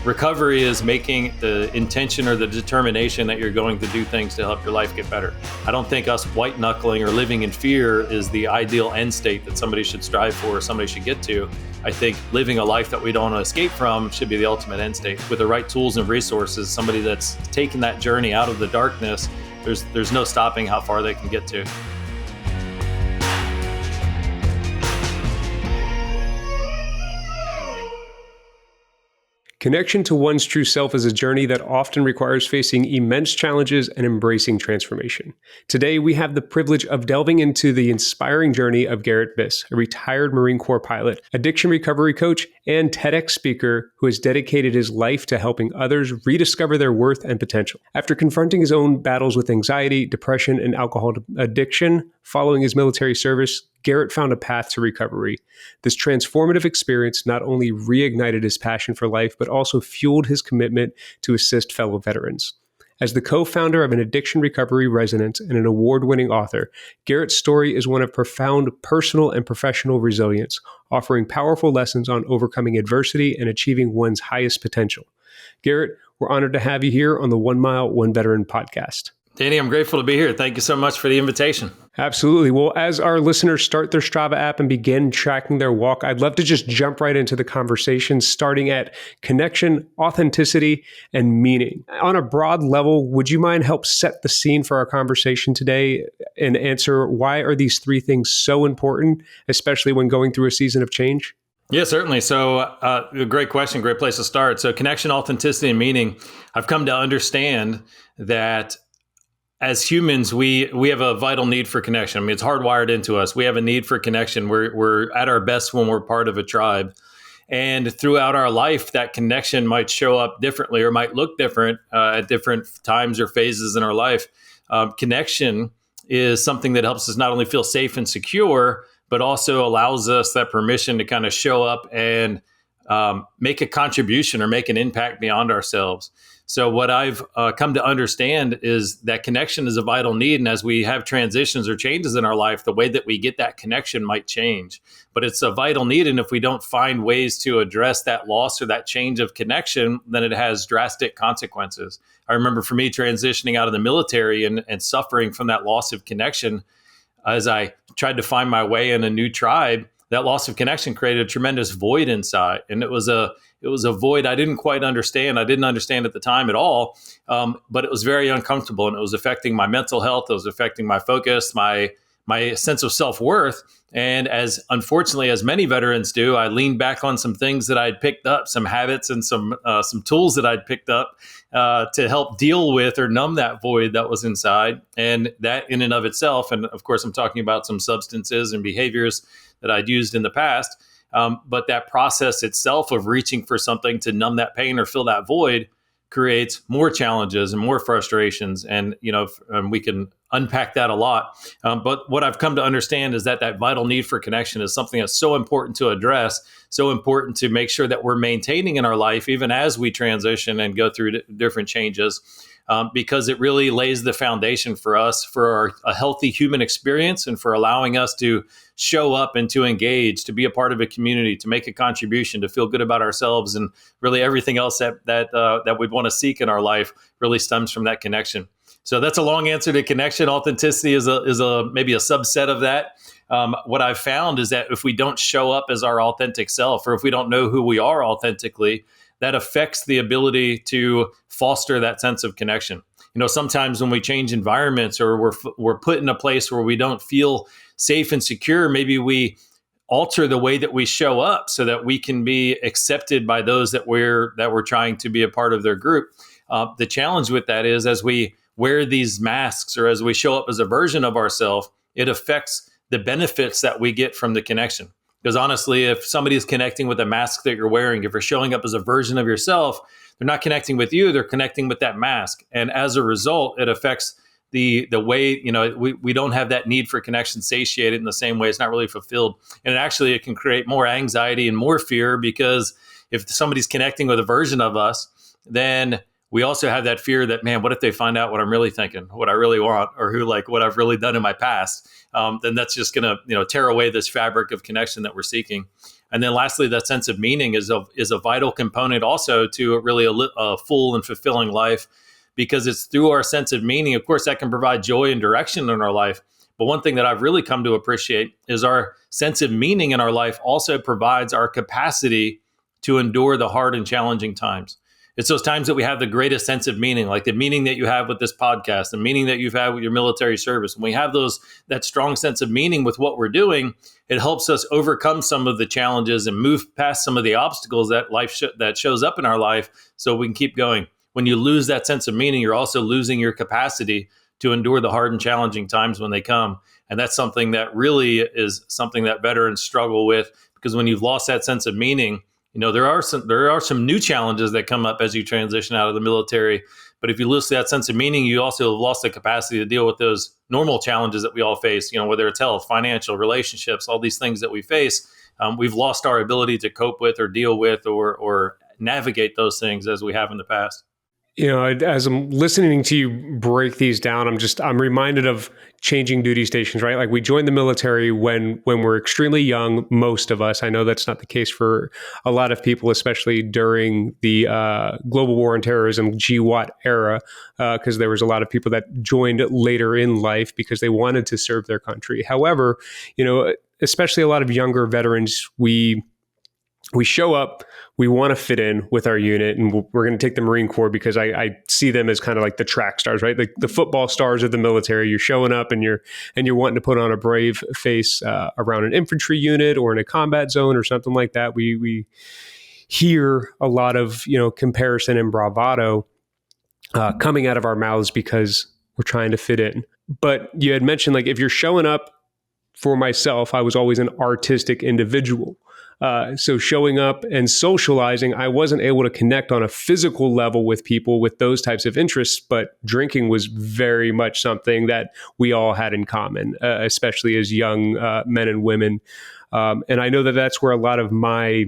Recovery is making the intention or the determination that you're going to do things to help your life get better. I don't think us white knuckling or living in fear is the ideal end state that somebody should strive for or somebody should get to. I think living a life that we don't want to escape from should be the ultimate end state. With the right tools and resources, somebody that's taken that journey out of the darkness, there's no stopping how far they can get to. Connection to one's true self is a journey that often requires facing immense challenges and embracing transformation. Today, we have the privilege of delving into the inspiring journey of Garret Biss, a retired Marine Corps pilot, addiction recovery coach, and TEDx speaker who has dedicated his life to helping others rediscover their worth and potential. After confronting his own battles with anxiety, depression, and alcohol addiction following his military service, Garret found a path to recovery. This transformative experience not only reignited his passion for life, but also fueled his commitment to assist fellow veterans. As the co-founder of an addiction recovery residence and an award-winning author, Garret's story is one of profound personal and professional resilience, offering powerful lessons on overcoming adversity and achieving one's highest potential. Garret, we're honored to have you here on the 1 Mile, 1 Veteran podcast. Danny, I'm grateful to be here. Thank you so much for the invitation. Absolutely. Well, as our listeners start their Strava app and begin tracking their walk, I'd love to just jump right into the conversation, starting at connection, authenticity, and meaning. On a broad level, would you mind help set the scene for our conversation today and answer why are these three things so important, especially when going through a season of change? Yeah, certainly. So a great question, great place to start. So connection, authenticity, and meaning. I've come to understand that as humans, we have a vital need for connection. I mean, it's hardwired into us. We have a need for connection. We're at our best when we're part of a tribe. And throughout our life, that connection might show up differently or might look different at different times or phases in our life. Connection is something that helps us not only feel safe and secure, but also allows us that permission to kind of show up and make a contribution or make an impact beyond ourselves. So what I've come to understand is that connection is a vital need. And as we have transitions or changes in our life, the way that we get that connection might change. But it's a vital need. And if we don't find ways to address that loss or that change of connection, then it has drastic consequences. I remember for me transitioning out of the military and suffering from that loss of connection as I tried to find my way in a new tribe. That loss of connection created a tremendous void inside. And it was a void I didn't quite understand. I didn't understand at the time at all, but it was very uncomfortable and it was affecting my mental health. It was affecting my focus, my sense of self-worth. And as unfortunately, as many veterans do, I leaned back on some things that I'd picked up, some habits and some tools that I'd picked up to help deal with or numb that void that was inside. And that in and of itself, and of course, I'm talking about some substances and behaviors that I'd used in the past. But that process itself of reaching for something to numb that pain or fill that void creates more challenges and more frustrations. And, we can unpack that a lot. But what I've come to understand is that vital need for connection is something that's so important to address, so important to make sure that we're maintaining in our life, even as we transition and go through different changes. Because it really lays the foundation for us for a healthy human experience and for allowing us to show up and to engage, to be a part of a community, to make a contribution, to feel good about ourselves, and really everything else that we'd want to seek in our life really stems from that connection. So that's a long answer to connection. Authenticity is maybe a subset of that. What I've found is that if we don't show up as our authentic self, or if we don't know who we are authentically, that affects the ability to foster that sense of connection. Sometimes when we change environments or we're put in a place where we don't feel safe and secure, maybe we alter the way that we show up so that we can be accepted by those that we're trying to be a part of their group. The challenge with that is as we wear these masks or as we show up as a version of ourselves, it affects the benefits that we get from the connection. Because honestly, if somebody is connecting with a mask that you're wearing, if you're showing up as a version of yourself, they're not connecting with you, they're connecting with that mask. And as a result, it affects the way, we don't have that need for connection satiated in the same way. It's not really fulfilled. And it can create more anxiety and more fear, because if somebody's connecting with a version of us, then we also have that fear that, man, what if they find out what I'm really thinking, what I really want, or what I've really done in my past? Then that's just going to, tear away this fabric of connection that we're seeking. And then lastly, that sense of meaning is a vital component also to really a full and fulfilling life, because it's through our sense of meaning. Of course, that can provide joy and direction in our life. But one thing that I've really come to appreciate is our sense of meaning in our life also provides our capacity to endure the hard and challenging times. It's those times that we have the greatest sense of meaning, like the meaning that you have with this podcast, the meaning that you've had with your military service. When we have that strong sense of meaning with what we're doing, it helps us overcome some of the challenges and move past some of the obstacles that that shows up in our life, so we can keep going. When you lose that sense of meaning, you're also losing your capacity to endure the hard and challenging times when they come. And that's something that really is something that veterans struggle with, because when you've lost that sense of meaning, there are some new challenges that come up as you transition out of the military. But if you lose that sense of meaning, you also have lost the capacity to deal with those normal challenges that we all face, whether it's health, financial, relationships, all these things that we face. We've lost our ability to cope with or deal with or navigate those things as we have in the past. As I'm listening to you break these down, I'm reminded of changing duty stations, right? Like we joined the military when we're extremely young, most of us. I know that's not the case for a lot of people, especially during the global war on terrorism, GWAT era, because there was a lot of people that joined later in life because they wanted to serve their country. However, especially a lot of younger veterans, we show up, we want to fit in with our unit, and we're going to take the Marine Corps because I see them as kind of like the track stars, right? Like the football stars of the military. You're showing up and you're wanting to put on a brave face around an infantry unit or in a combat zone or something like that. We hear a lot of comparison and bravado coming out of our mouths because we're trying to fit in. But you had mentioned, like, if you're showing up, for myself, I was always an artistic individual. So showing up and socializing, I wasn't able to connect on a physical level with people with those types of interests, but drinking was very much something that we all had in common, especially as young men and women. And I know that that's where a lot of my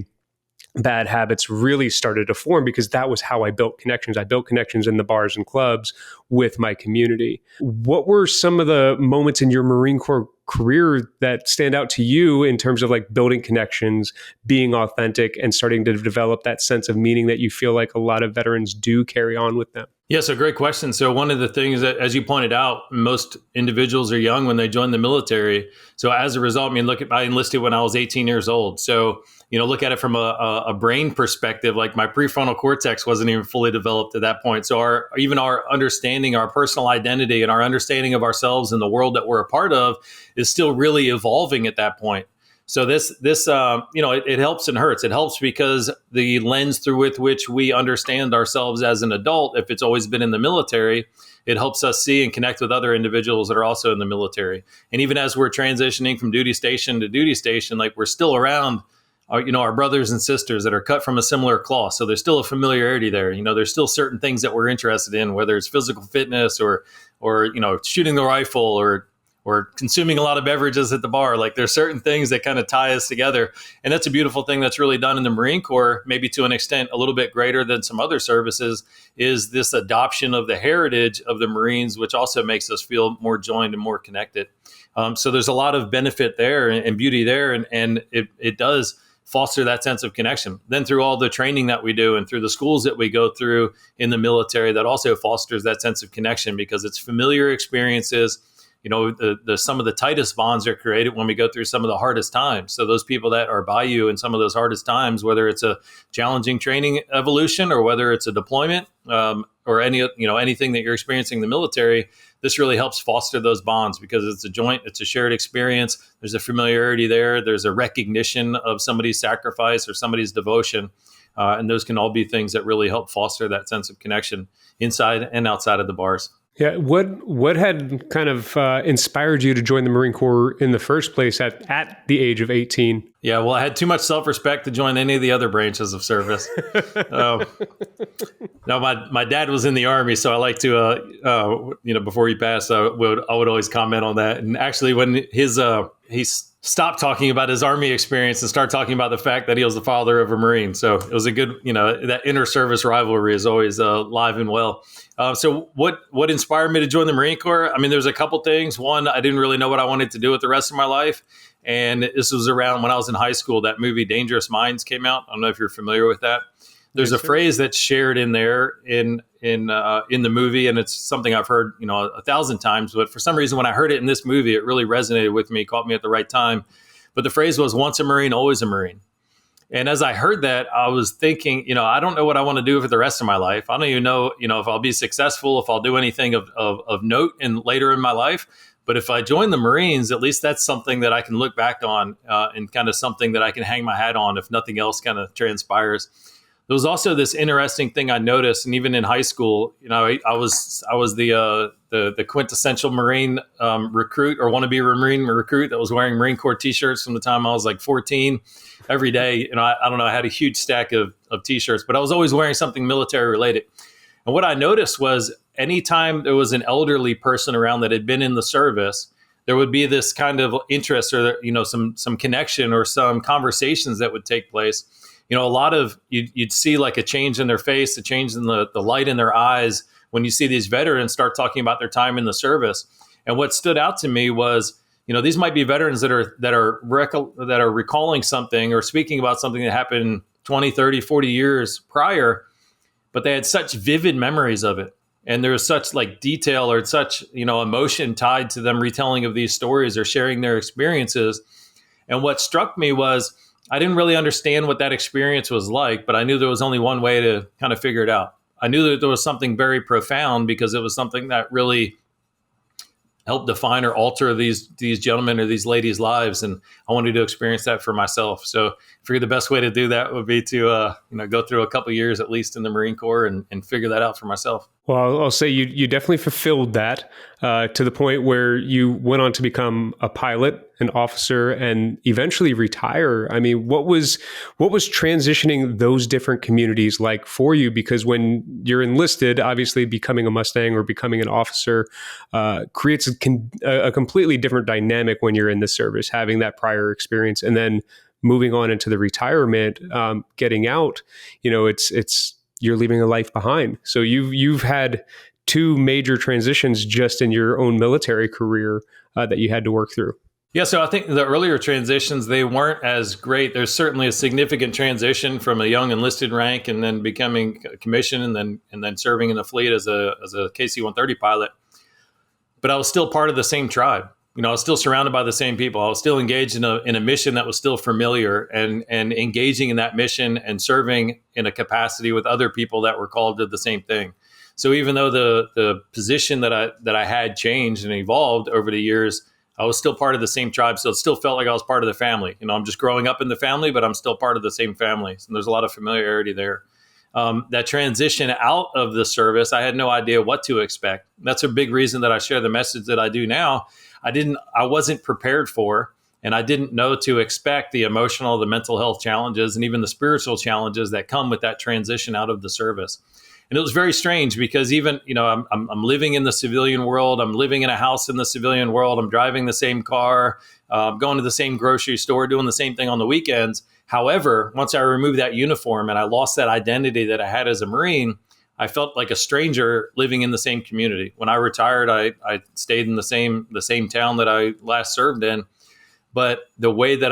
bad habits really started to form, because that was how I built connections. I built connections in the bars and clubs with my community. What were some of the moments in your Marine Corps career that stand out to you in terms of like building connections, being authentic, and starting to develop that sense of meaning that you feel like a lot of veterans do carry on with them? Yeah, so great question. So one of the things that, as you pointed out, most individuals are young when they join the military. So as a result, I enlisted when I was 18 years old. So, look at it from a brain perspective, like my prefrontal cortex wasn't even fully developed at that point. So our understanding, our personal identity, and our understanding of ourselves and the world that we're a part of is still really evolving at that point. So it helps and hurts. It helps because the lens through which we understand ourselves as an adult, if it's always been in the military, it helps us see and connect with other individuals that are also in the military. And even as we're transitioning from duty station to duty station, like we're still around our brothers and sisters that are cut from a similar cloth. So there's still a familiarity there. There's still certain things that we're interested in, whether it's physical fitness or shooting the rifle or consuming a lot of beverages at the bar. Like there's certain things that kind of tie us together. And that's a beautiful thing that's really done in the Marine Corps, maybe to an extent a little bit greater than some other services, is this adoption of the heritage of the Marines, which also makes us feel more joined and more connected. So there's a lot of benefit there and beauty there. And it does foster that sense of connection. Then through all the training that we do and through the schools that we go through in the military, that also fosters that sense of connection, because it's familiar experiences. Some of the tightest bonds are created when we go through some of the hardest times. So those people that are by you in some of those hardest times, whether it's a challenging training evolution or whether it's a deployment or anything that you're experiencing in the military, this really helps foster those bonds because it's a shared experience. There's a familiarity there. There's a recognition of somebody's sacrifice or somebody's devotion. And those can all be things that really help foster that sense of connection inside and outside of the bars. Yeah. What had kind of inspired you to join the Marine Corps in the first place at the age of 18? Yeah, well, I had too much self-respect to join any of the other branches of service. Now, my dad was in the Army, so I like to, before he passed, I would always comment on that. And actually, when he stopped talking about his Army experience and started talking about the fact that he was the father of a Marine. So it was a good, that inter-service rivalry is always alive and well. So what inspired me to join the Marine Corps? There's a couple things. One, I didn't really know what I wanted to do with the rest of my life. And this was around when I was in high school. That movie Dangerous Minds came out. I don't know if you're familiar with that. There's Yes, a sir. phrase that's shared in there in the movie, and it's something I've heard 1,000 times. But for some reason, when I heard it in this movie, it really resonated with me, caught me at the right time. But the phrase was "Once a Marine, always a Marine." And as I heard that, I was thinking, I don't know what I want to do for the rest of my life. I don't even know, if I'll be successful, if I'll do anything of note later in my life. But if I join the Marines, at least that's something that I can look back on and kind of something that I can hang my hat on if nothing else kind of transpires. There was also this interesting thing I noticed, and even in high school, I was the quintessential Marine recruit or wannabe Marine recruit that was wearing Marine Corps T-shirts from the time I was like 14. Every day, I don't know, I had a huge stack of T-shirts, but I was always wearing something military related. And what I noticed was anytime there was an elderly person around that had been in the service, there would be this kind of interest or some connection or some conversations that would take place. A lot of you'd see like a change in their face, a change in the light in their eyes when you see these veterans start talking about their time in the service. And what stood out to me was, these might be veterans that are recalling something or speaking about something that happened 20, 30, 40 years prior, but they had such vivid memories of it. And there was such like detail or such, emotion tied to them retelling of these stories or sharing their experiences. And what struck me was I didn't really understand what that experience was like, but I knew there was only one way to kind of figure it out. I knew that there was something very profound because it was something that really help define or alter these gentlemen or these ladies' lives, and I wanted to experience that for myself. So I figured the best way to do that would be to go through a couple of years at least in the Marine Corps and figure that out for myself. Well, I'll say you definitely fulfilled that to the point where you went on to become a pilot, an officer, and eventually retire. I mean, what was transitioning those different communities like for you? Because when you're enlisted, obviously becoming a Mustang or becoming an officer creates a completely different dynamic when you're in the service, having that prior experience, and then moving on into the retirement, getting out. It's you're leaving a life behind. So you've had two major transitions just in your own military career that you had to work through. Yeah, so I think the earlier transitions, they weren't as great. There's certainly a significant transition from a young enlisted rank and then becoming commissioned and then serving in the fleet as a KC-130 pilot. But I was still part of the same tribe. I was still surrounded by the same people. I was still engaged in a mission that was still familiar and engaging in that mission and serving in a capacity with other people that were called to the same thing. So even though the position that I had changed and evolved over the years, I was still part of the same tribe. So it still felt like I was part of the family. I'm just growing up in the family, but I'm still part of the same family. And there's a lot of familiarity there. That transition out of the service, I had no idea what to expect. That's a big reason that I share the message that I do now. I wasn't prepared for, and I didn't know to expect the emotional, the mental health challenges, and even the spiritual challenges that come with that transition out of the service. And it was very strange because even, I'm living in the civilian world. I'm living in a house in the civilian world. I'm driving the same car, going to the same grocery store, doing the same thing on the weekends. However, once I removed that uniform and I lost that identity that I had as a Marine, I felt like a stranger living in the same community. When I retired, I stayed in the same town that I last served in. But the way that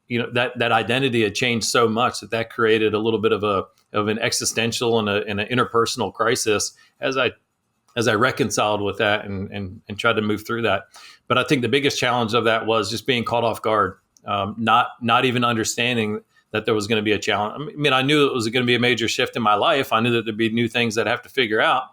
that identity had changed so much that created a little bit of an existential and an interpersonal crisis as I reconciled with that and tried to move through that. But I think the biggest challenge of that was just being caught off guard, not even understanding that there was going to be a challenge. I mean, I knew it was going to be a major shift in my life. I knew that there'd be new things that I have to figure out,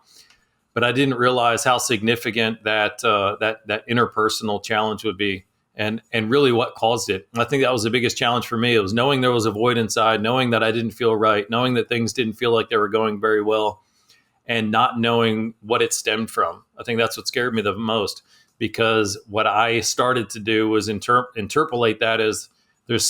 but I didn't realize how significant that interpersonal challenge would be, and really what caused it. And I think that was the biggest challenge for me. It was knowing there was a void inside, knowing that I didn't feel right, knowing that things didn't feel like they were going very well, and not knowing what it stemmed from. I think that's what scared me the most, because what I started to do was interpolate that as there's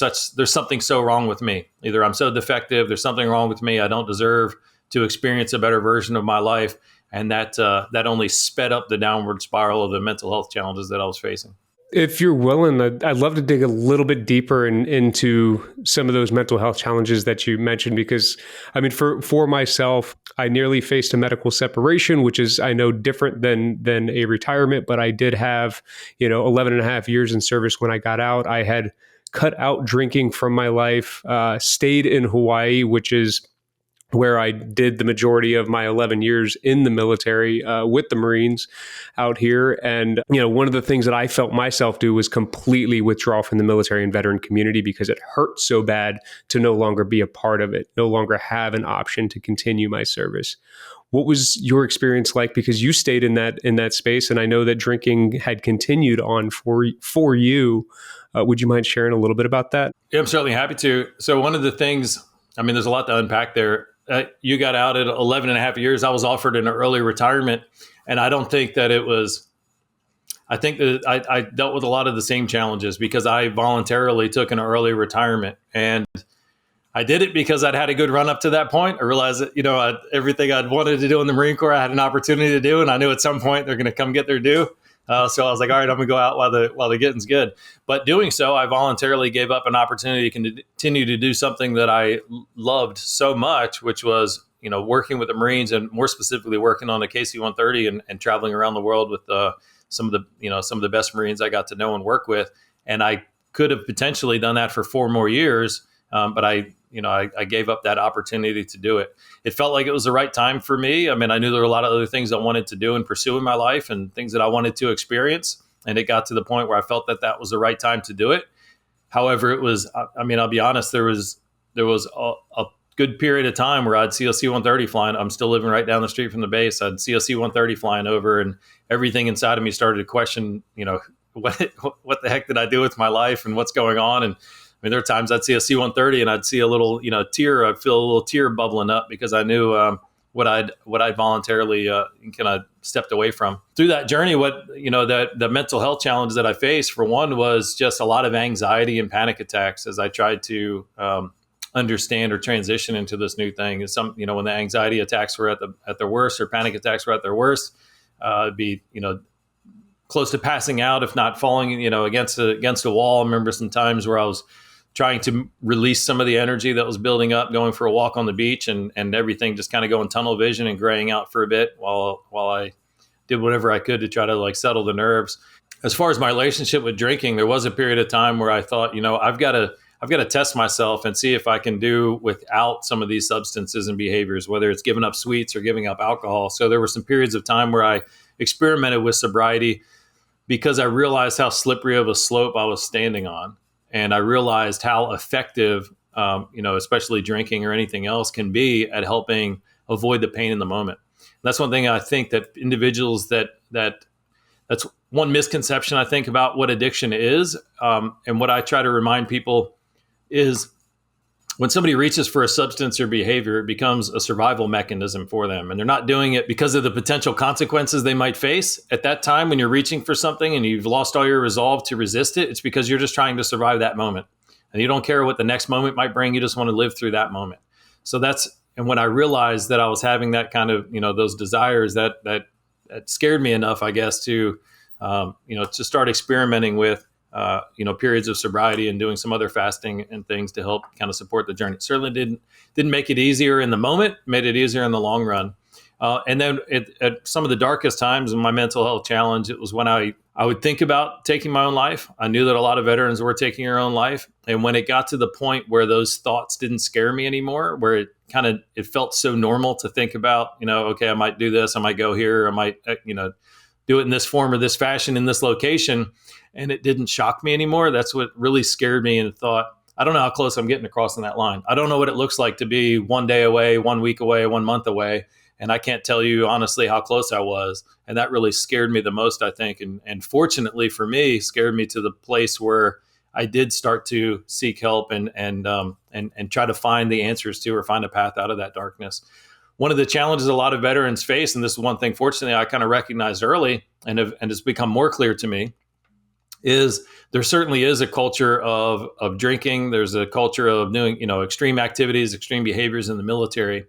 something so wrong with me. Either I'm so defective, there's something wrong with me, I don't deserve to experience a better version of my life. And that only sped up the downward spiral of the mental health challenges that I was facing. If you're willing, I'd love to dig a little bit deeper into some of those mental health challenges that you mentioned, because I mean, for myself, I nearly faced a medical separation, which is, I know, different than a retirement, but I did have, 11 and a half years in service when I got out. I had cut out drinking from my life, stayed in Hawaii, which is where I did the majority of my 11 years in the military with the Marines out here. And, one of the things that I felt myself do was completely withdraw from the military and veteran community because it hurt so bad to no longer be a part of it, no longer have an option to continue my service. What was your experience like? Because you stayed in that space, and I know that drinking had continued on for you. Would you mind sharing a little bit about that? Yeah, I'm certainly happy to. So one of the things, there's a lot to unpack there. You got out at 11 and a half years. I was offered an early retirement, and I don't think that it was, I think that I dealt with a lot of the same challenges because I voluntarily took an early retirement, and I did it because I'd had a good run up to that point. I realized that, everything I'd wanted to do in the Marine Corps, I had an opportunity to do, and I knew at some point they're going to come get their due. So I was like, all right, I'm going to go out while the getting's good. But doing so, I voluntarily gave up an opportunity to continue to do something that I loved so much, which was, working with the Marines, and more specifically working on the KC-130 and traveling around the world with some of the best Marines I got to know and work with. And I could have potentially done that for 4 more years, but I gave up that opportunity to do it. It felt like it was the right time for me. I knew there were a lot of other things I wanted to do and pursue in my life and things that I wanted to experience. And it got to the point where I felt that was the right time to do it. However, it was, I'll be honest, there was a good period of time where I'd see a C-130 flying. I'm still living right down the street from the base. I'd see a C-130 flying over, and everything inside of me started to question, what the heck did I do with my life and what's going on? And there are times I'd see a C-130 and I'd see a little, tear. I'd feel a little tear bubbling up because I knew what I'd voluntarily kind of stepped away from. Through that journey, the mental health challenges that I faced, for one, was just a lot of anxiety and panic attacks as I tried to understand or transition into this new thing. When the anxiety attacks were at their worst, or panic attacks were at their worst, it'd be close to passing out, if not falling, against a wall. I remember some times where I was trying to release some of the energy that was building up, going for a walk on the beach, and everything just kind of going tunnel vision and graying out for a bit while I did whatever I could to try to settle the nerves. As far as my relationship with drinking, there was a period of time where I thought, I've got to test myself and see if I can do without some of these substances and behaviors, whether it's giving up sweets or giving up alcohol. So there were some periods of time where I experimented with sobriety because I realized how slippery of a slope I was standing on. And I realized how effective, especially drinking or anything else, can be at helping avoid the pain in the moment. And that's one thing I think that individuals that's one misconception I think about what addiction is. And what I try to remind people is when somebody reaches for a substance or behavior, it becomes a survival mechanism for them. And they're not doing it because of the potential consequences they might face. At that time, when you're reaching for something and you've lost all your resolve to resist it, it's because you're just trying to survive that moment. And you don't care what the next moment might bring. You just want to live through that moment. And when I realized that I was having that kind of, those desires, that scared me enough, I guess, to start experimenting with periods of sobriety and doing some other fasting and things to help kind of support the journey. It certainly didn't make it easier in the moment, made it easier in the long run. And then at some of the darkest times in my mental health challenge, it was when I would think about taking my own life. I knew that a lot of veterans were taking their own life. And when it got to the point where those thoughts didn't scare me anymore, where it felt so normal to think about, okay, I might do this, I might go here, I might, do it in this form or this fashion in this location, and it didn't shock me anymore. That's what really scared me, and thought, I don't know how close I'm getting to crossing that line. I don't know what it looks like to be 1 day away, 1 week away, 1 month away. And I can't tell you honestly how close I was. And that really scared me the most, I think. And fortunately for me, scared me to the place where I did start to seek help and try to find the answers to, or find a path out of that darkness. One of the challenges a lot of veterans face, and this is one thing, fortunately, I kind of recognized early and has become more clear to me, is there certainly is a culture of drinking. There's a culture of doing, extreme activities, extreme behaviors in the military.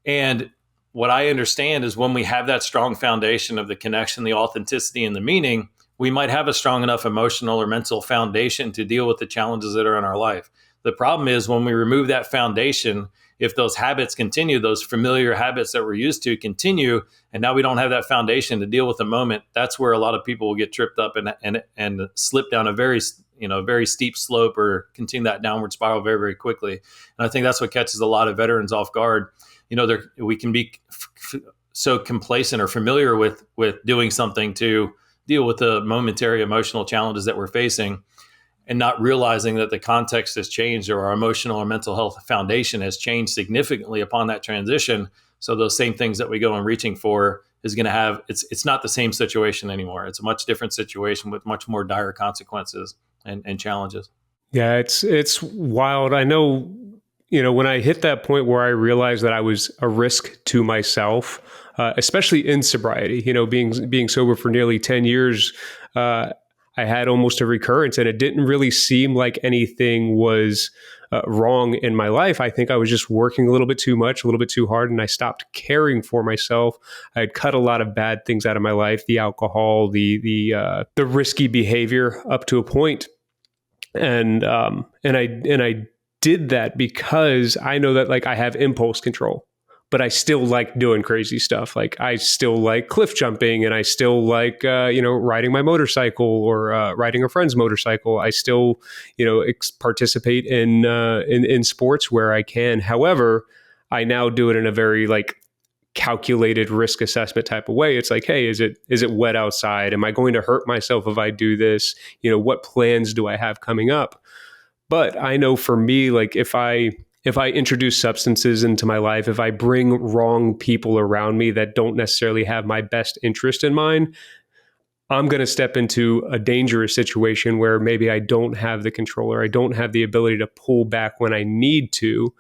And what I understand is when we have that strong foundation of the connection, the authenticity, and the meaning, we might have a strong enough emotional or mental foundation to deal with the challenges that are in our life. The problem is when we remove that foundation if those habits continue, those familiar habits that we're used to continue, and now we don't have that foundation to deal with the moment, that's where a lot of people will get tripped up and slip down a very steep slope or continue that downward spiral very, very quickly. And I think that's what catches a lot of veterans off guard. We can be so complacent or familiar with doing something to deal with the momentary emotional challenges that we're facing, and not realizing that the context has changed or our emotional or mental health foundation has changed significantly upon that transition. So those same things that we go and reaching for is going to have, it's not the same situation anymore. It's a much different situation with much more dire consequences and challenges. Yeah, it's wild. I know, when I hit that point where I realized that I was a risk to myself, especially in sobriety, being sober for nearly 10 years, I had almost a recurrence, and it didn't really seem like anything was wrong in my life. I think I was just working a little bit too much, a little bit too hard, and I stopped caring for myself. I had cut a lot of bad things out of my life, the alcohol, the risky behavior up to a point. And I did that because I know that I have impulse control, but I still like doing crazy stuff. Like I still like cliff jumping, and I still like riding my motorcycle or riding a friend's motorcycle. I still participate in sports where I can. However, I now do it in a very calculated risk assessment type of way. It's like, hey, is it wet outside? Am I going to hurt myself if I do this? What plans do I have coming up? But I know for me, if I introduce substances into my life, if I bring wrong people around me that don't necessarily have my best interest in mind, I'm going to step into a dangerous situation where maybe I don't have the control, or I don't have the ability to pull back when I need to,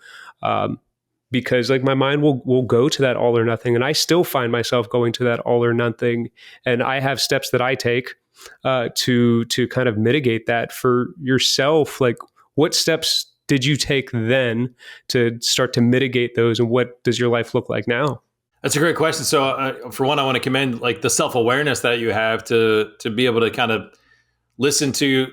because my mind will go to that all or nothing. And I still find myself going to that all or nothing. And I have steps that I take to kind of mitigate that for yourself. What steps did you take then to start to mitigate those, and what does your life look like now? That's a great question. So for one, I want to commend the self-awareness that you have to be able to kind of listen to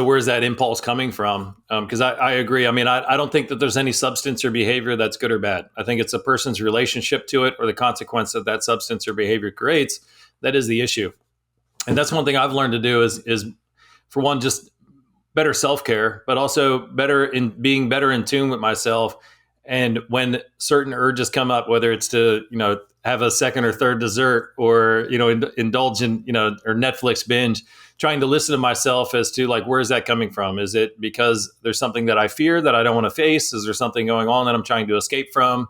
where's that impulse coming from. Because I agree. I mean, I don't think that there's any substance or behavior that's good or bad. I think it's a person's relationship to it or the consequence that that substance or behavior creates. That is the issue. And that's one thing I've learned to do is for one, just better self-care, but also being better in tune with myself. And when certain urges come up, whether it's to, have a second or third dessert, or, indulge in, or Netflix binge, trying to listen to myself as to where is that coming from? Is it because there's something that I fear that I don't want to face? Is there something going on that I'm trying to escape from?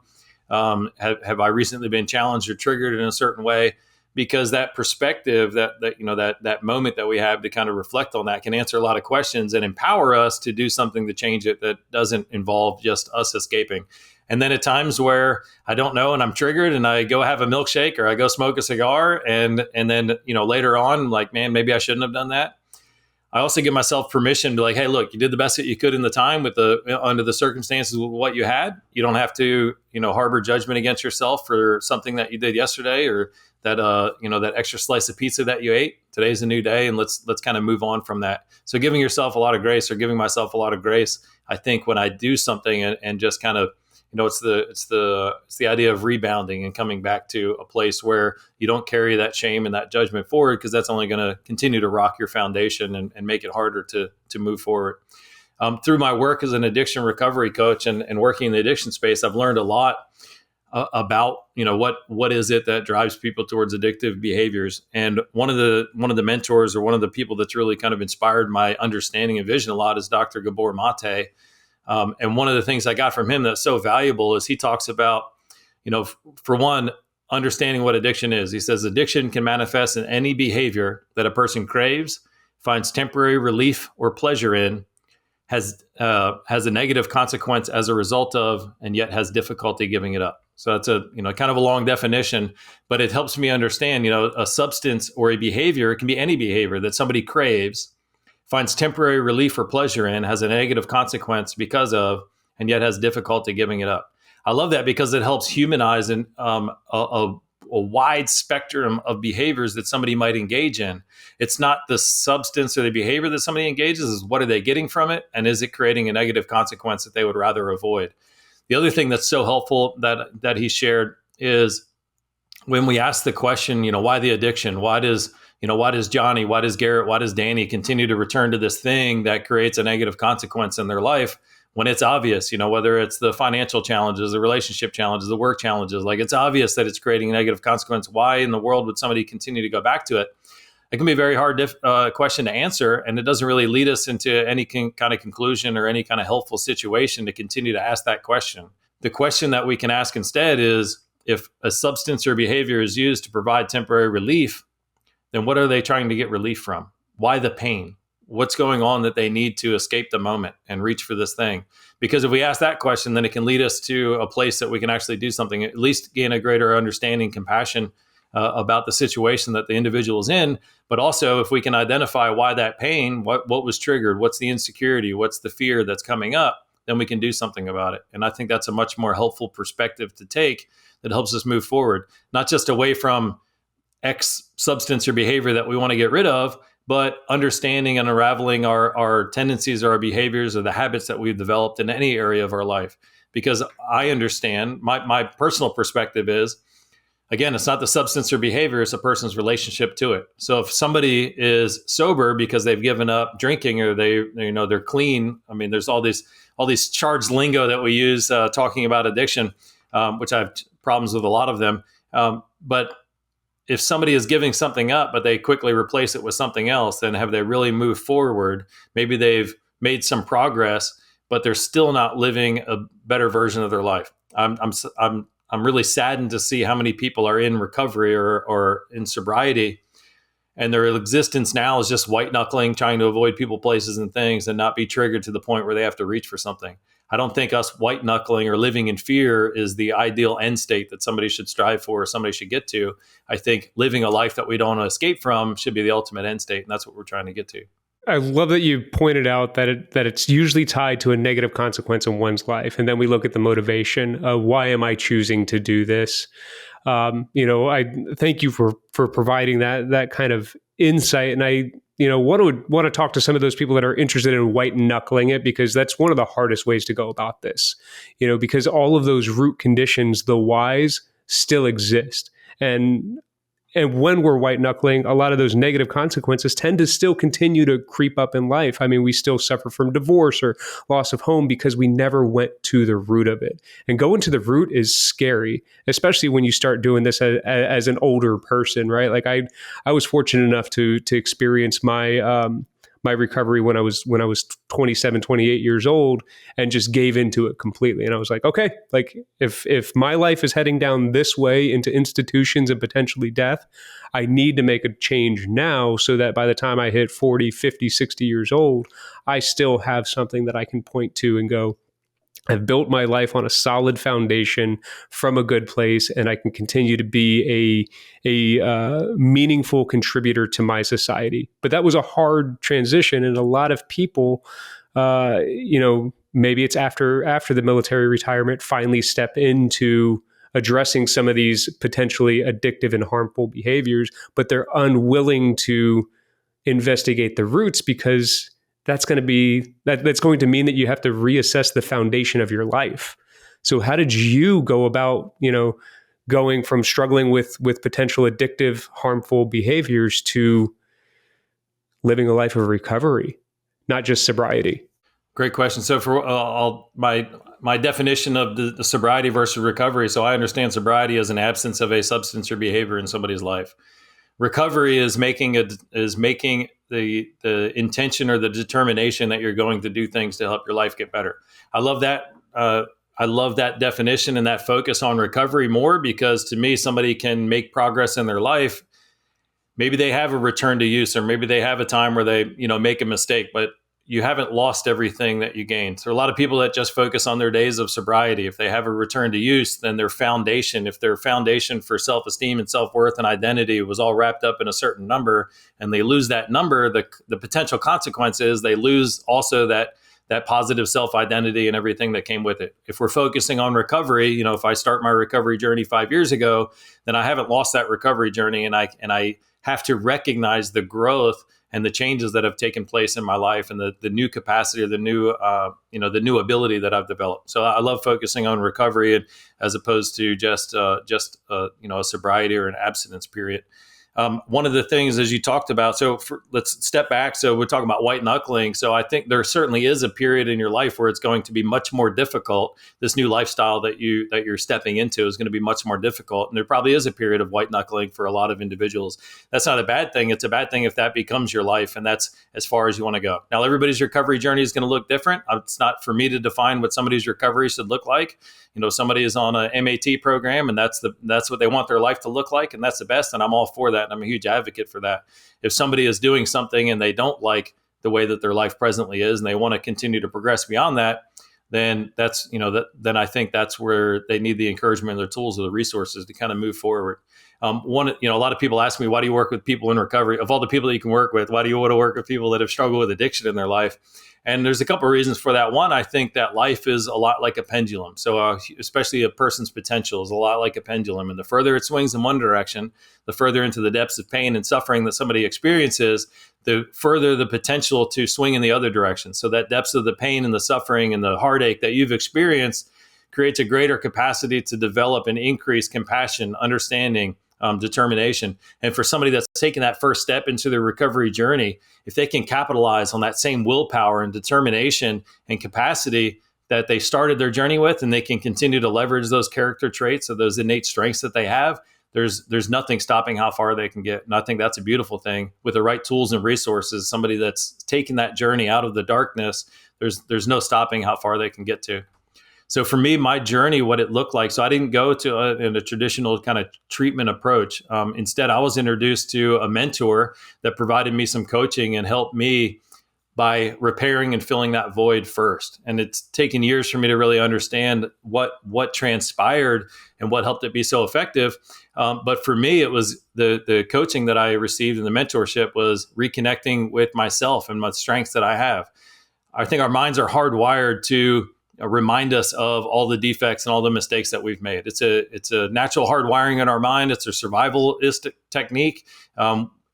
Have I recently been challenged or triggered in a certain way? Because that perspective, that moment that we have to kind of reflect on that can answer a lot of questions and empower us to do something to change it that doesn't involve just us escaping. And then at times where I don't know and I'm triggered and I go have a milkshake or I go smoke a cigar, and then later on, man, maybe I shouldn't have done that. I also give myself permission to be hey, look, you did the best that you could in the time under the circumstances with what you had. You don't have to harbor judgment against yourself for something that you did yesterday, or that that extra slice of pizza that you ate. Today's a new day, and let's kind of move on from that. So giving yourself a lot of grace, or giving myself a lot of grace, I think when I do something and just kind of it's the idea of rebounding and coming back to a place where you don't carry that shame and that judgment forward, because that's only going to continue to rock your foundation and make it harder to move forward. Through my work as an addiction recovery coach and working in the addiction space, I've learned a lot about what is it that drives people towards addictive behaviors. And one of the mentors, or one of the people that's really kind of inspired my understanding and vision a lot, is Dr. Gabor Mate. And one of the things I got from him that's so valuable is he talks about, for one, understanding what addiction is. He says addiction can manifest in any behavior that a person craves, finds temporary relief or pleasure in, has a negative consequence as a result of, and yet has difficulty giving it up. So that's a kind of a long definition, but it helps me understand, a substance or a behavior. It can be any behavior that somebody craves, finds temporary relief or pleasure in, has a negative consequence because of, and yet has difficulty giving it up. I love that because it helps humanize a wide spectrum of behaviors that somebody might engage in. It's not the substance or the behavior that somebody engages, is what are they getting from it? And is it creating a negative consequence that they would rather avoid? The other thing that's so helpful that he shared is when we ask the question, why the addiction? Why does Johnny, why does Garrett, why does Danny continue to return to this thing that creates a negative consequence in their life when it's obvious, whether it's the financial challenges, the relationship challenges, the work challenges, like it's obvious that it's creating a negative consequence. Why in the world would somebody continue to go back to it? It can be a very hard question to answer, and it doesn't really lead us into any kind of conclusion or any kind of helpful situation to continue to ask that question. The question that we can ask instead is, if a substance or behavior is used to provide temporary relief, then what are they trying to get relief from? Why the pain? What's going on that they need to escape the moment and reach for this thing? Because if we ask that question, then it can lead us to a place that we can actually do something, at least gain a greater understanding, compassion about the situation that the individual is in. But also, if we can identify why that pain, what was triggered, what's the insecurity, what's the fear that's coming up, then we can do something about it. And I think that's a much more helpful perspective to take that helps us move forward, not just away from X substance or behavior that we want to get rid of, but understanding and unraveling our tendencies or our behaviors or the habits that we've developed in any area of our life. Because I understand, my personal perspective is, again, it's not the substance or behavior, it's a person's relationship to it. So if somebody is sober because they've given up drinking or they're clean, I mean, there's all these charged lingo that we use talking about addiction, which I have problems with a lot of them. But if somebody is giving something up, but they quickly replace it with something else, then have they really moved forward? Maybe they've made some progress, but they're still not living a better version of their life. I'm really saddened to see how many people are in recovery or in sobriety, and their existence now is just white knuckling, trying to avoid people, places, and things, and not be triggered to the point where they have to reach for something. I don't think us white knuckling or living in fear is the ideal end state that somebody should strive for or somebody should get to. I think living a life that we don't want to escape from should be the ultimate end state, and that's what we're trying to get to. I love that you pointed out that it's usually tied to a negative consequence in one's life, and then we look at the motivation. Why am I choosing to do this? I thank you for providing that kind of insight, and I want to talk to some of those people that are interested in white knuckling it, because that's one of the hardest ways to go about this. Because all of those root conditions, the whys, still exist, and when we're white knuckling, a lot of those negative consequences tend to still continue to creep up in life. I mean, we still suffer from divorce or loss of home because we never went to the root of it. And going to the root is scary, especially when you start doing this as an older person, right? Like I was fortunate enough to experience my recovery when I was 27, 28 years old, and just gave into it completely. And I was like, okay, like if my life is heading down this way into institutions and potentially death, I need to make a change now so that by the time I hit 40, 50, 60 years old, I still have something that I can point to and go, I've built my life on a solid foundation from a good place, and I can continue to be a meaningful contributor to my society. But that was a hard transition, and a lot of people, maybe it's after the military retirement, finally step into addressing some of these potentially addictive and harmful behaviors, but they're unwilling to investigate the roots because that's going to mean that you have to reassess the foundation of your life. So how did you go about, going from struggling with potential addictive, harmful behaviors to living a life of recovery, not just sobriety? Great question. So for my definition of the sobriety versus recovery. So I understand sobriety as an absence of a substance or behavior in somebody's life. Recovery is making the intention or the determination that you're going to do things to help your life get better. I love that. I love that definition and that focus on recovery more, because to me, somebody can make progress in their life. Maybe they have a return to use, or maybe they have a time where they, make a mistake, but you haven't lost everything that you gained. So a lot of people that just focus on their days of sobriety, if they have a return to use, then if their foundation for self-esteem and self-worth and identity was all wrapped up in a certain number, and they lose that number, the potential consequence is they lose also that positive self-identity and everything that came with it. If we're focusing on recovery, if I start my recovery journey 5 years ago, then I haven't lost that recovery journey, and I have to recognize the growth and the changes that have taken place in my life, and the new capacity, or the new the new ability that I've developed. So I love focusing on recovery, and as opposed to just a sobriety or an abstinence period. One of the things, as you talked about, let's step back. So we're talking about white knuckling. So I think there certainly is a period in your life where it's going to be much more difficult. This new lifestyle that you're stepping into is going to be much more difficult. And there probably is a period of white knuckling for a lot of individuals. That's not a bad thing. It's a bad thing if that becomes your life, and that's as far as you want to go. Now, everybody's recovery journey is going to look different. It's not for me to define what somebody's recovery should look like. Somebody is on a MAT program, and that's what they want their life to look like, and that's the best. And I'm all for that. And I'm a huge advocate for that. If somebody is doing something and they don't like the way that their life presently is, and they want to continue to progress beyond that, then then I think that's where they need the encouragement, the tools, or the resources to kind of move forward. A lot of people ask me, why do you work with people in recovery? Of all the people that you can work with, why do you want to work with people that have struggled with addiction in their life? And there's a couple of reasons for that. One, I think that life is a lot like a pendulum. So especially a person's potential is a lot like a pendulum. And the further it swings in one direction, the further into the depths of pain and suffering that somebody experiences, the further the potential to swing in the other direction. So that depths of the pain and the suffering and the heartache that you've experienced creates a greater capacity to develop and increase compassion, understanding, determination. And for somebody that's taken that first step into their recovery journey, if they can capitalize on that same willpower and determination and capacity that they started their journey with, and they can continue to leverage those character traits or those innate strengths that they have, there's nothing stopping how far they can get. And I think that's a beautiful thing. With the right tools and resources, somebody that's taken that journey out of the darkness, there's no stopping how far they can get to. So for me, my journey, what it looked like, so I didn't go to a traditional kind of treatment approach. Instead, I was introduced to a mentor that provided me some coaching and helped me by repairing and filling that void first. And it's taken years for me to really understand what transpired and what helped it be so effective. But for me, it was the coaching that I received and the mentorship was reconnecting with myself and my strengths that I have. I think our minds are hardwired to remind us of all the defects and all the mistakes that we've made. It's a natural hardwiring in our mind. It's a survivalist technique.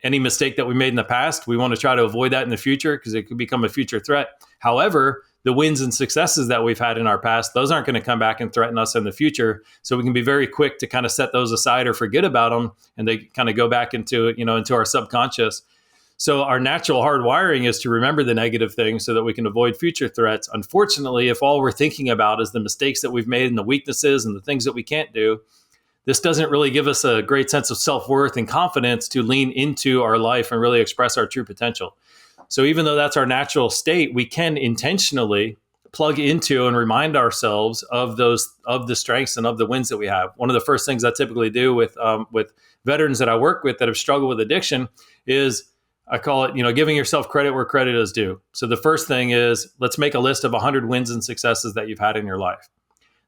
Any mistake that we made in the past, we want to try to avoid that in the future because it could become a future threat. However, the wins and successes that we've had in our past, those aren't going to come back and threaten us in the future. So we can be very quick to kind of set those aside or forget about them, and they kind of go back into our subconscious. So our natural hardwiring is to remember the negative things so that we can avoid future threats. Unfortunately, if all we're thinking about is the mistakes that we've made and the weaknesses and the things that we can't do, this doesn't really give us a great sense of self-worth and confidence to lean into our life and really express our true potential. So even though that's our natural state, we can intentionally plug into and remind ourselves of the strengths and of the wins that we have. One of the first things I typically do with veterans that I work with that have struggled with addiction is I call it, giving yourself credit where credit is due. So the first thing is, let's make a list of 100 wins and successes that you've had in your life.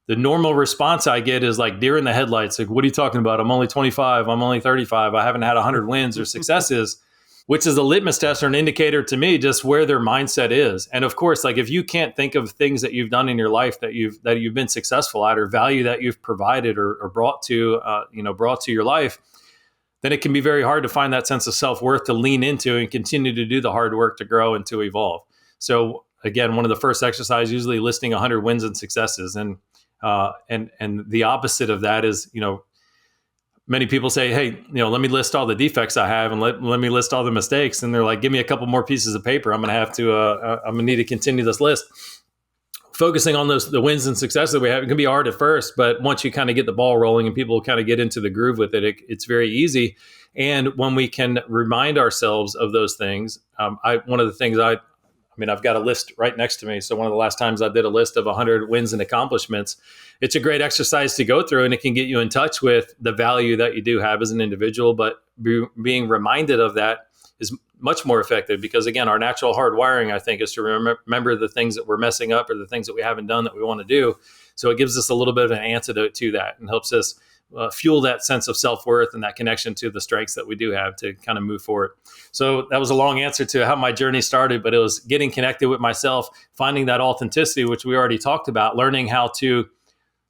The normal response I get is like deer in the headlights. Like, what are you talking about? I'm only 25. I'm only 35. I haven't had 100 wins or successes, which is a litmus test or an indicator to me just where their mindset is. And of course, like if you can't think of things that you've done in your life that you've been successful at, or value that you've provided or brought to your life, then it can be very hard to find that sense of self-worth to lean into and continue to do the hard work to grow and to evolve. So again, one of the first exercises, usually listing 100 wins and successes. And the opposite of that is, many people say, hey, let me list all the defects I have and let me list all the mistakes. And they're like, give me a couple more pieces of paper. I'm going to need to continue this list. Focusing on the wins and successes that we have, it can be hard at first, but once you kind of get the ball rolling and people kind of get into the groove with it, it's very easy. And when we can remind ourselves of those things, one of the things I've got a list right next to me. So one of the last times I did a list of 100 wins and accomplishments. It's a great exercise to go through, and it can get you in touch with the value that you do have as an individual. But being reminded of that is much more effective because, again, our natural hardwiring, I think, is to remember the things that we're messing up or the things that we haven't done that we want to do. So it gives us a little bit of an antidote to that and helps us fuel that sense of self-worth and that connection to the strengths that we do have to kind of move forward. So that was a long answer to how my journey started, but it was getting connected with myself, finding that authenticity, which we already talked about, learning how to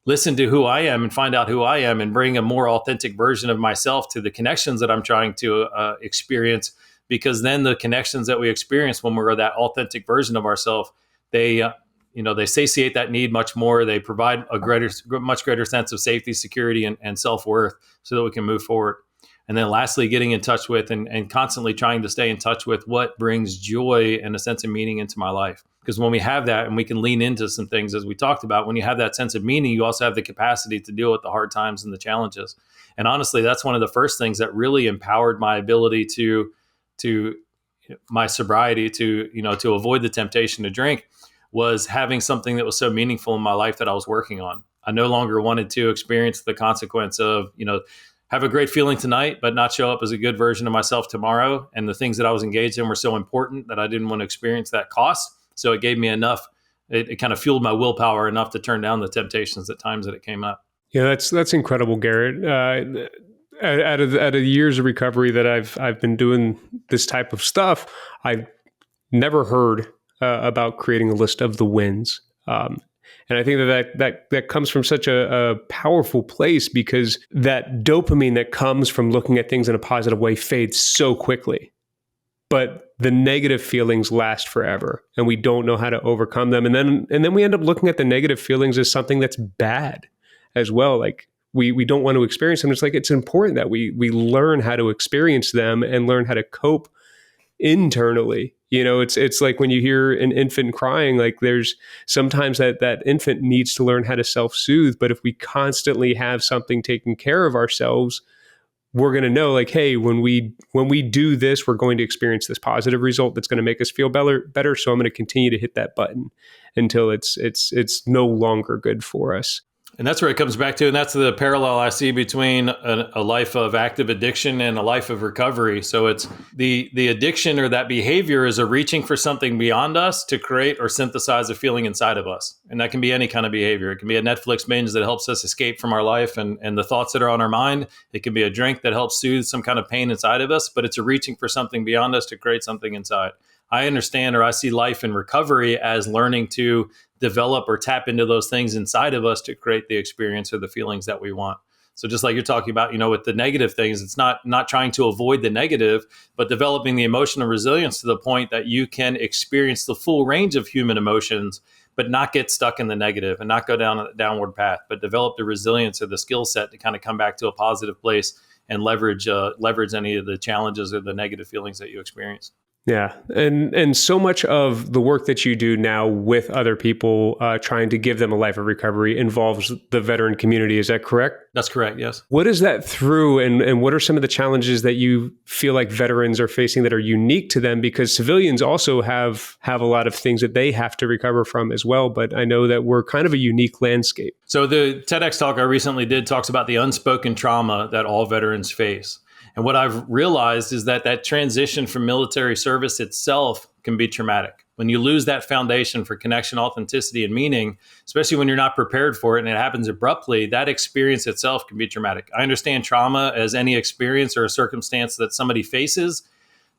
listen to who I am and find out who I am and bring a more authentic version of myself to the connections that I'm trying to experience, because then the connections that we experience when we're that authentic version of ourselves, they satiate that need much more. They provide much greater sense of safety, security, and self-worth so that we can move forward. And then lastly, getting in touch with and constantly trying to stay in touch with what brings joy and a sense of meaning into my life. Because when we have that and we can lean into some things, as we talked about, when you have that sense of meaning, you also have the capacity to deal with the hard times and the challenges. And honestly, that's one of the first things that really empowered my ability to my sobriety, to avoid the temptation to drink, was having something that was so meaningful in my life that I was working on. I no longer wanted to experience the consequence of, have a great feeling tonight, but not show up as a good version of myself tomorrow. And the things that I was engaged in were so important that I didn't want to experience that cost. So it gave me enough, it kind of fueled my willpower enough to turn down the temptations at times that it came up. Yeah, that's incredible, Garret. Out of years of recovery that I've been doing this type of stuff, I've never heard about creating a list of the wins. And I think that comes from such a powerful place, because that dopamine that comes from looking at things in a positive way fades so quickly. But the negative feelings last forever, and we don't know how to overcome them. And then we end up looking at the negative feelings as something that's bad as well. Like we don't want to experience them. It's important that we learn how to experience them and learn how to cope internally. It's like when you hear an infant crying, like there's sometimes that infant needs to learn how to self-soothe. But if we constantly have something taking care of ourselves, we're going to know, like, hey, when we do this, we're going to experience this positive result that's going to make us feel better. So I'm going to continue to hit that button until it's no longer good for us. And that's where it comes back to, and that's the parallel I see between a life of active addiction and a life of recovery. So it's the addiction, or that behavior, is a reaching for something beyond us to create or synthesize a feeling inside of us. And that can be any kind of behavior. It can be a Netflix binge that helps us escape from our life and the thoughts that are on our mind. It can be a drink that helps soothe some kind of pain inside of us, but it's a reaching for something beyond us to create something inside. I understand, or I see life in recovery as learning to develop or tap into those things inside of us to create the experience or the feelings that we want. So just like you're talking about, with the negative things, it's not trying to avoid the negative, but developing the emotional resilience to the point that you can experience the full range of human emotions, but not get stuck in the negative and not go down a downward path, but develop the resilience or the skill set to kind of come back to a positive place and leverage any of the challenges or the negative feelings that you experience. Yeah. And so much of the work that you do now with other people, trying to give them a life of recovery, involves the veteran community. Is that correct? That's correct. Yes. What is that through, and what are some of the challenges that you feel like veterans are facing that are unique to them? Because civilians also have a lot of things that they have to recover from as well. But I know that we're kind of a unique landscape. So the TEDx talk I recently did talks about the unspoken trauma that all veterans face. And what I've realized is that transition from military service itself can be traumatic. When you lose that foundation for connection, authenticity, and meaning, especially when you're not prepared for it and it happens abruptly, that experience itself can be traumatic. I understand trauma as any experience or a circumstance that somebody faces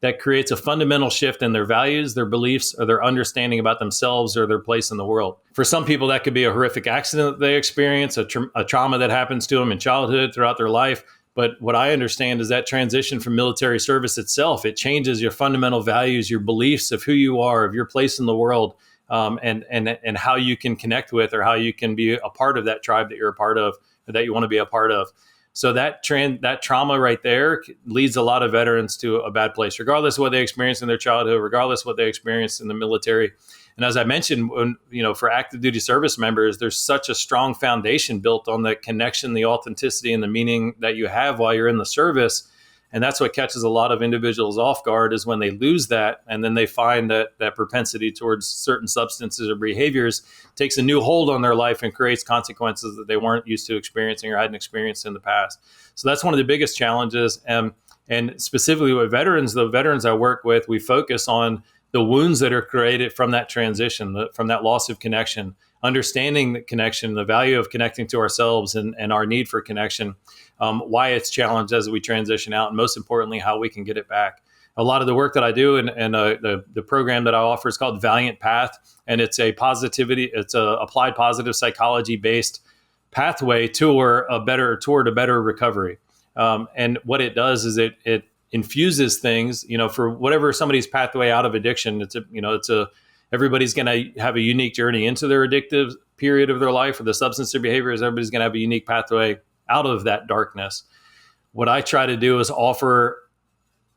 that creates a fundamental shift in their values, their beliefs, or their understanding about themselves or their place in the world. For some people, that could be a horrific accident that they experience, a trauma that happens to them in childhood, throughout their life. But what I understand is that transition from military service itself, it changes your fundamental values, your beliefs of who you are, of your place in the world, and how you can connect with, or how you can be a part of that tribe that you're a part of, or that you want to be a part of. So that trauma right there leads a lot of veterans to a bad place, regardless of what they experienced in their childhood, regardless of what they experienced in the military. And as I mentioned, for active duty service members, there's such a strong foundation built on the connection, the authenticity, and the meaning that you have while you're in the service. And that's what catches a lot of individuals off guard, is when they lose that, and then they find that propensity towards certain substances or behaviors takes a new hold on their life and creates consequences that they weren't used to experiencing or hadn't experienced in the past. So that's one of the biggest challenges. And specifically with veterans, the veterans I work with, we focus on the wounds that are created from that transition, from that loss of connection, understanding the connection, the value of connecting to ourselves and our need for connection, why it's challenged as we transition out, and most importantly, how we can get it back. A lot of the work that I do and the program that I offer is called Valiant Path, and it's a applied positive psychology based pathway toward a better recovery. And what it does is it infuses things, for whatever somebody's pathway out of addiction. Everybody's going to have a unique journey into their addictive period of their life, or the substance or behaviors. Everybody's going to have a unique pathway out of that darkness. What I try to do is offer,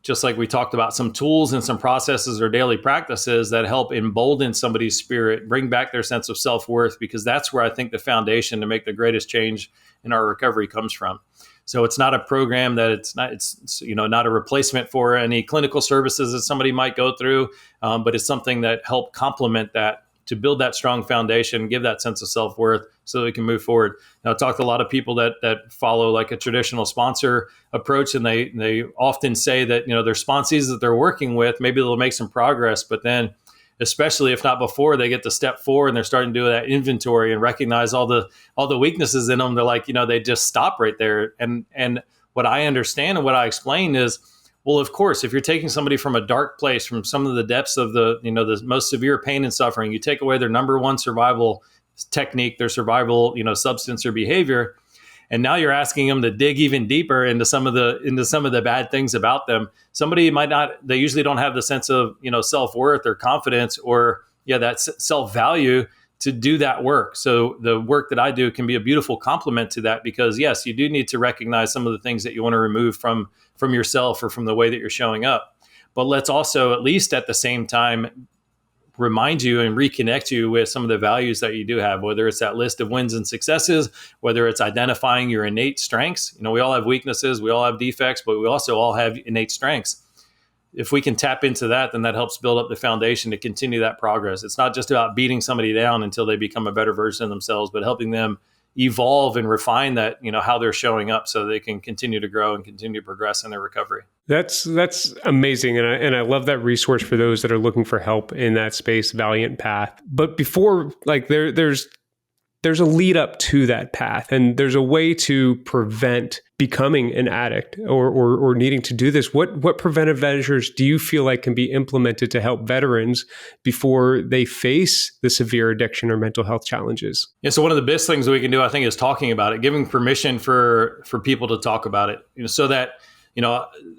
just like we talked about, some tools and some processes or daily practices that help embolden somebody's spirit, bring back their sense of self-worth, because that's where I think the foundation to make the greatest change in our recovery comes from. So it's not a program that it's not a replacement for any clinical services that somebody might go through, but it's something that help complement that, to build that strong foundation, give that sense of self-worth so that we can move forward. Now, I talk to a lot of people that follow like a traditional sponsor approach, and they often say that, their sponsees that they're working with, maybe they'll make some progress, but then, especially if not before, they get to step 4 and they're starting to do that inventory and recognize all the weaknesses in them. They're like, they just stop right there. And what I understand and what I explain is, well, of course, if you're taking somebody from a dark place, from some of the depths of the most severe pain and suffering, you take away their number one survival technique, their survival, substance or behavior, and now you're asking them to dig even deeper into some of the bad things about them. Somebody they usually don't have the sense of, self-worth or confidence or that self-value to do that work. So the work that I do can be a beautiful complement to that, because yes, you do need to recognize some of the things that you want to remove from yourself or from the way that you're showing up. But let's also, at least at the same time, remind you and reconnect you with some of the values that you do have, whether it's that list of wins and successes, whether it's identifying your innate strengths. We all have weaknesses, we all have defects, but we also all have innate strengths. If we can tap into that, then that helps build up the foundation to continue that progress. It's not just about beating somebody down until they become a better version of themselves, but helping them evolve and refine that, how they're showing up so they can continue to grow and continue to progress in their recovery. That's amazing. And I love that resource for those that are looking for help in that space, Valiant Path. But before, like there's a lead up to that path, and there's a way to prevent becoming an addict or needing to do this. What preventive measures do you feel like can be implemented to help veterans before they face the severe addiction or mental health challenges? Yeah, so one of the best things we can do, I think, is talking about it, giving permission for people to talk about it, so that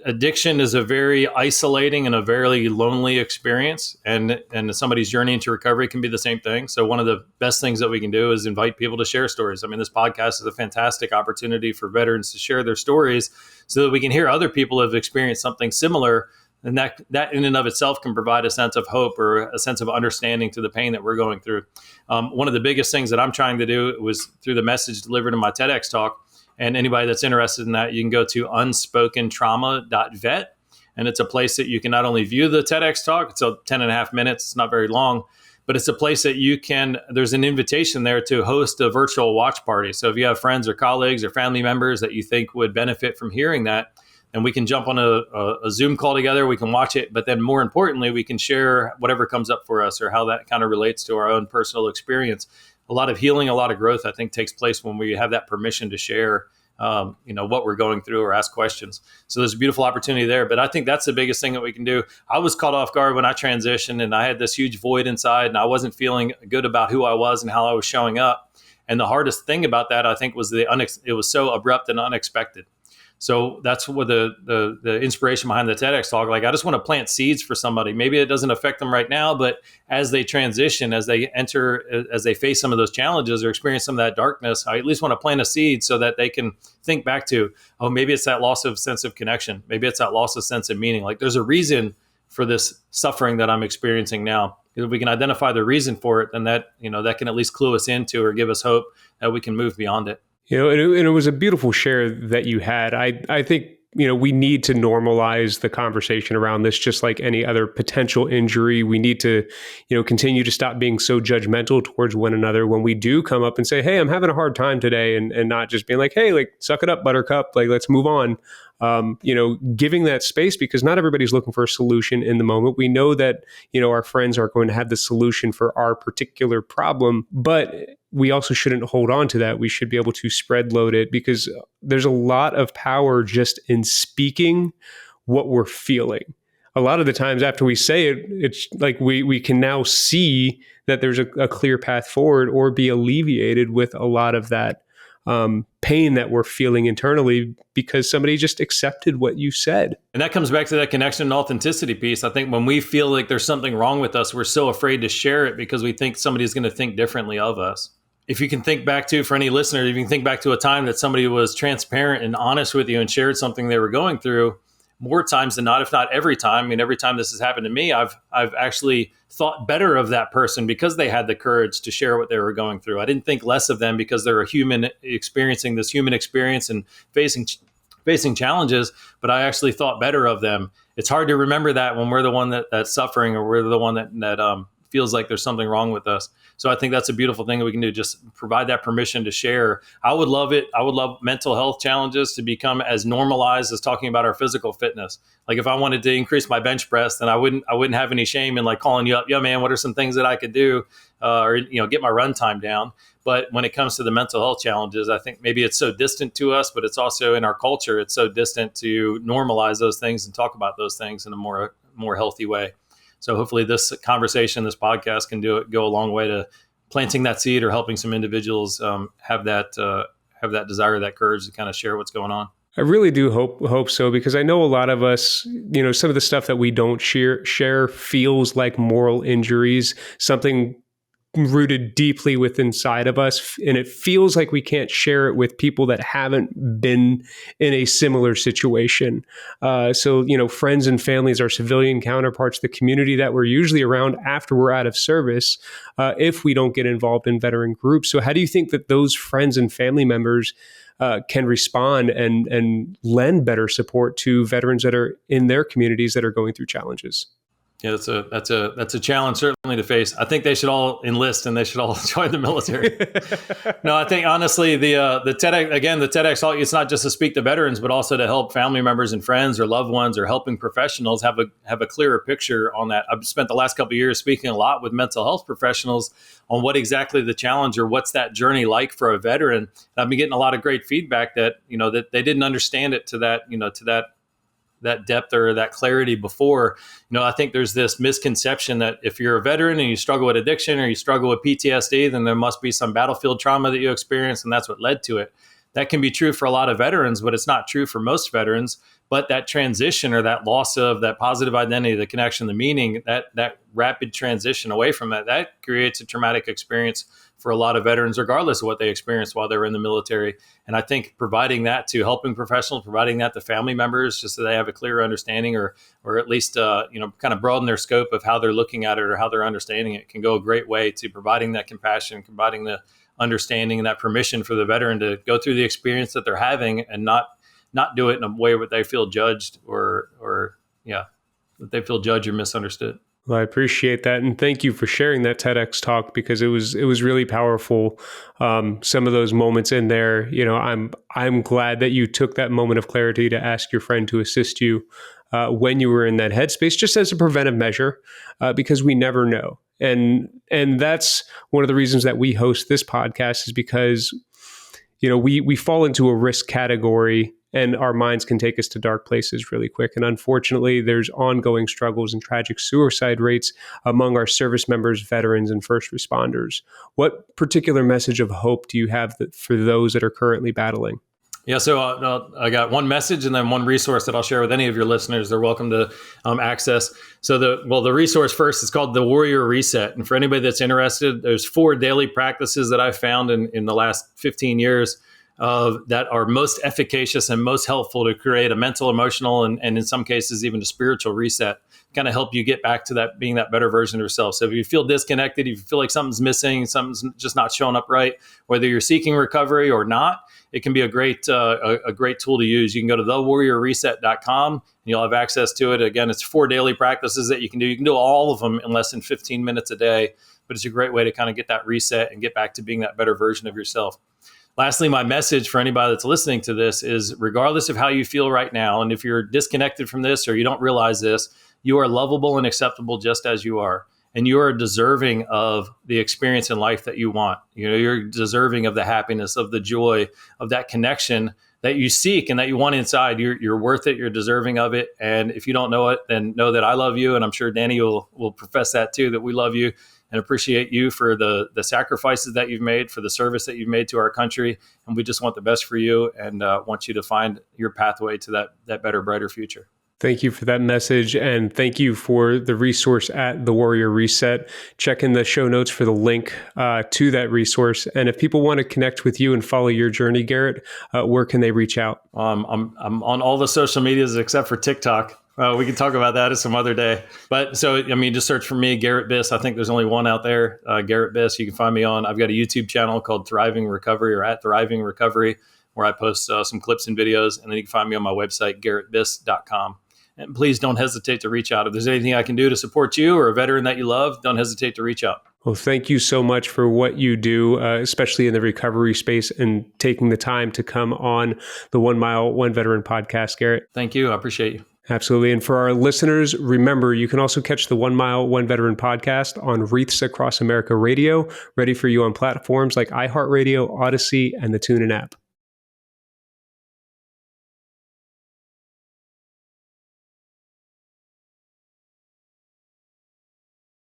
addiction is a very isolating and a very lonely experience, and somebody's journey into recovery can be the same thing. So one of the best things that we can do is invite people to share stories. I mean, this podcast is a fantastic opportunity for veterans to share their stories so that we can hear other people have experienced something similar. And that in and of itself can provide a sense of hope or a sense of understanding to the pain that we're going through. One of the biggest things that I'm trying to do was through the message delivered in my TEDx talk. And anybody that's interested in that, you can go to unspokentrauma.vet. And it's a place that you can not only view the TEDx talk, it's 10 and a half minutes, it's not very long, but it's a place that there's an invitation there to host a virtual watch party. So if you have friends or colleagues or family members that you think would benefit from hearing that, and we can jump on a Zoom call together, we can watch it, but then more importantly, we can share whatever comes up for us or how that kind of relates to our own personal experience. A lot of healing, a lot of growth, I think, takes place when we have that permission to share, what we're going through or ask questions. So there's a beautiful opportunity there. But I think that's the biggest thing that we can do. I was caught off guard when I transitioned, and I had this huge void inside, and I wasn't feeling good about who I was and how I was showing up. And the hardest thing about that, I think, was it was so abrupt and unexpected. So that's what the inspiration behind the TEDx talk. Like, I just want to plant seeds for somebody. Maybe it doesn't affect them right now, but as they transition, as they face some of those challenges or experience some of that darkness, I at least want to plant a seed so that they can think back to, oh, maybe it's that loss of sense of connection. Maybe it's that loss of sense of meaning. Like, there's a reason for this suffering that I'm experiencing now. If we can identify the reason for it, then that can at least clue us into or give us hope that we can move beyond it. And it was a beautiful share that you had. I think, we need to normalize the conversation around this, just like any other potential injury. We need to, continue to stop being so judgmental towards one another when we do come up and say, hey, I'm having a hard time today, and not just being like, hey, like, suck it up, buttercup, like, let's move on. Giving that space, because not everybody's looking for a solution in the moment. We know that, our friends aren't going to have the solution for our particular problem, but we also shouldn't hold on to that. We should be able to spread load it, because there's a lot of power just in speaking what we're feeling. A lot of the times after we say it, it's like we can now see that there's a clear path forward or be alleviated with a lot of that pain that we're feeling internally because somebody just accepted what you said. And that comes back to that connection and authenticity piece. I think when we feel like there's something wrong with us, we're so afraid to share it because we think somebody's going to think differently of us. If you can think back to, for any listener, if you can think back to a time that somebody was transparent and honest with you and shared something they were going through, more times than not, if not every time, I mean, every time this has happened to me, I've actually thought better of that person because they had the courage to share what they were going through. I didn't think less of them because they're a human experiencing this human experience and facing challenges, but I actually thought better of them. It's hard to remember that when we're the one that's suffering, or we're the one that feels like there's something wrong with us. So I think that's a beautiful thing that we can do, just provide that permission to share. I would love it. I would love mental health challenges to become as normalized as talking about our physical fitness. Like if I wanted to increase my bench press, then I wouldn't have any shame in like calling you up, yeah, man, what are some things that I could do, or get my run time down. But when it comes to the mental health challenges, I think maybe it's so distant to us, but it's also in our culture. It's so distant to normalize those things and talk about those things in a more healthy way. So hopefully this conversation, this podcast can go a long way to planting that seed or helping some individuals have that desire, that courage to kind of share what's going on. I really do hope so, because I know a lot of us, some of the stuff that we don't share feels like moral injuries, something rooted deeply within inside of us, and it feels like we can't share it with people that haven't been in a similar situation. So friends and families, our civilian counterparts, the community that we're usually around after we're out of service, if we don't get involved in veteran groups. So how do you think that those friends and family members can respond and lend better support to veterans that are in their communities that are going through challenges? Yeah, that's a challenge certainly to face. I think they should all enlist and they should all join the military. No, I think honestly the TEDx, it's not just to speak to veterans, but also to help family members and friends or loved ones or helping professionals have a clearer picture on that. I've spent the last couple of years speaking a lot with mental health professionals on what exactly the challenge or what's that journey like for a veteran. And I've been getting a lot of great feedback that that they didn't understand it to that depth or that clarity before. I think there's this misconception that if you're a veteran and you struggle with addiction or you struggle with PTSD, then there must be some battlefield trauma that you experienced and that's what led to it. That can be true for a lot of veterans, but it's not true for most veterans. But that transition or that loss of that positive identity, the connection, the meaning, that rapid transition away from that creates a traumatic experience for a lot of veterans, regardless of what they experienced while they were in the military. And I think providing that to helping professionals, providing that to family members, just so they have a clearer understanding or at least, kind of broaden their scope of how they're looking at it or how they're understanding it, can go a great way to providing that compassion, providing the understanding and that permission for the veteran to go through the experience that they're having and not do it in a way where they feel judged or that they feel judged or misunderstood. Well, I appreciate that, and thank you for sharing that TEDx talk, because it was really powerful. Some of those moments in there, I'm glad that you took that moment of clarity to ask your friend to assist you when you were in that headspace, just as a preventive measure, because we never know. And that's one of the reasons that we host this podcast, is because we fall into a risk category and our minds can take us to dark places really quick. And unfortunately, there's ongoing struggles and tragic suicide rates among our service members, veterans, and first responders. What particular message of hope do you have for those that are currently battling? Yeah, so I got one message and then one resource that I'll share with any of your listeners. They're welcome to access. So the resource first is called the Warrior Reset. And for anybody that's interested, there's 4 daily practices that I've found in the last 15 years that are most efficacious and most helpful to create a mental, emotional, and in some cases even a spiritual reset, kind of help you get back to that being that better version of yourself. So if you feel disconnected, if you feel like something's missing, something's just not showing up right, whether you're seeking recovery or not, it can be a great tool to use. You can go to thewarriorreset.com and you'll have access to it. Again, it's 4 daily practices that you can do. You can do all of them in less than 15 minutes a day, but it's a great way to kind of get that reset and get back to being that better version of yourself. Lastly, my message for anybody that's listening to this is, regardless of how you feel right now, and if you're disconnected from this or you don't realize this, you are lovable and acceptable just as you are. And you are deserving of the experience in life that you want. You're deserving of the happiness, of the joy, of that connection that you seek and that you want inside. You're worth it. You're deserving of it. And if you don't know it, then know that I love you. And I'm sure Danny will profess that too, that we love you. and appreciate you for the sacrifices that you've made, for the service that you've made to our country. And we just want the best for you and want you to find your pathway to that better, brighter future. Thank you for that message, and thank you for the resource at The Warrior Reset. Check in the show notes for the link to that resource. And if people want to connect with you and follow your journey, Garret, where can they reach out? I'm on all the social medias except for TikTok. We can talk about that some other day. But so, I mean, just search for me, Garret Biss. I think there's only one out there, Garret Biss. You can find me on. I've got a YouTube channel called Thriving Recovery or at Thriving Recovery, where I post some clips and videos. And then you can find me on my website, garretbiss.com. And please don't hesitate to reach out. If there's anything I can do to support you or a veteran that you love, don't hesitate to reach out. Well, thank you so much for what you do, especially in the recovery space, and taking the time to come on the 1 Mile, 1 Veteran podcast, Garret. Thank you. I appreciate you. Absolutely. And for our listeners, remember, you can also catch the 1 Mile, 1 Veteran podcast on Wreaths Across America Radio, ready for you on platforms like iHeartRadio, Odyssey, and the TuneIn app.